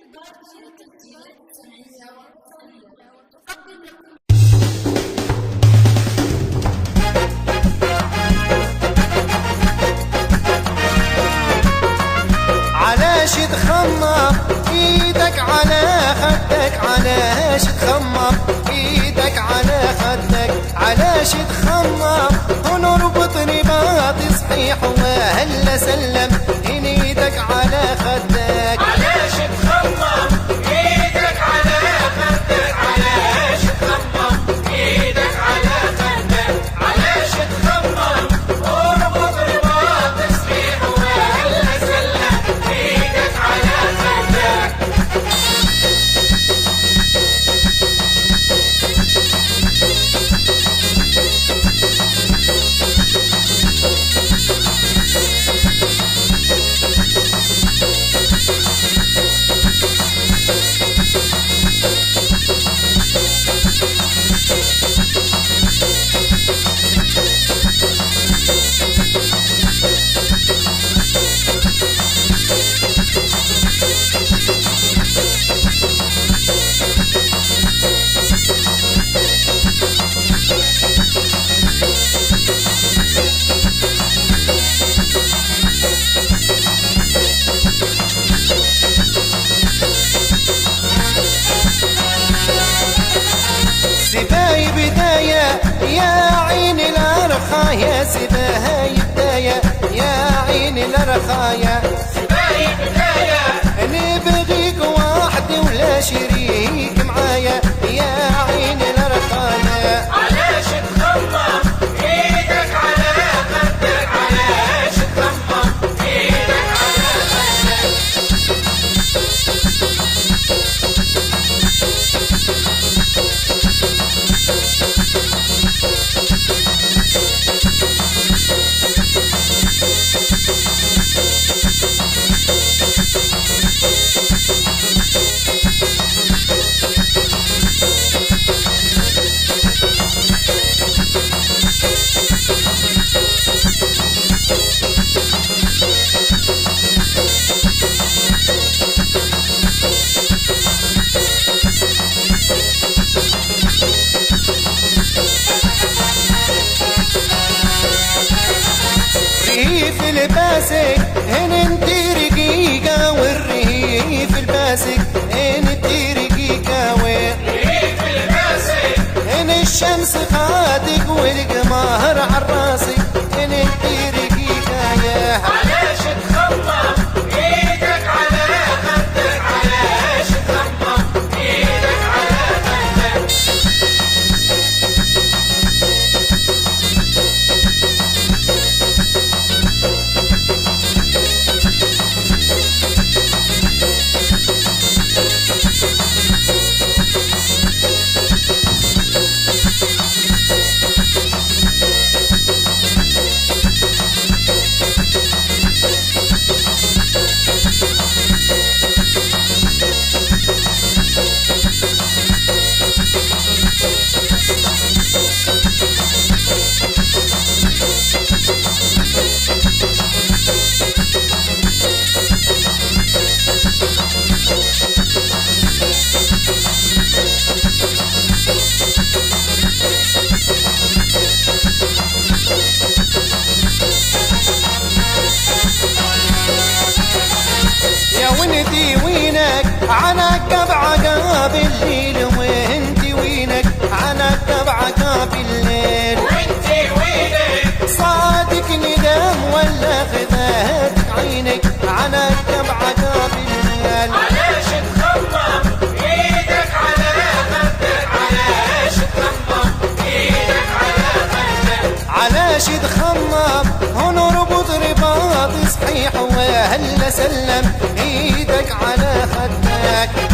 علاش تخمر ايدك على خدك، علاش تخمر ايدك على خدك، علاش تخمر ونربط رباط صحيح وهلا سلم ان ايدك على خدك. علاش تخمر ايدك على خدك، علاش تخمر ايدك على خدك، علاش تخمر وربط رباط صحيح وهلا سلم ايدك على خدك. سباي بداية يا عين الأرخايا، سباي بداية يا عين الأرخايا، سباي بداية نبغيك وحدي ولا شريك معايا يا عين الأرخايا. علاش تخمر ايدك على خدك، علاش تخمر ايدك على خدك. رغيف الباسك هن انتي رقيقة، والرغيف الباسك هن انتي رقيقة، رغيف الباسك هن الشمس خادك والقمر عالراسك هن انتي رقيقة يا. علاش تخمر ايدك على خدك، علاش تخمر ايدك على خدك. يا وينتي وينك عنك بعقاب الليل، وانتي وينك عنك بعقاب الليل، وانتي وينك صادق ندم ولا خذاتك عينك عنك بعقاب الليل. علاش تخمر ايدك على خدك، علاش تخمر ايدك على خدك. علاش تخمر ونربط رباط صحيح وهلا سلم ايدك على خدك.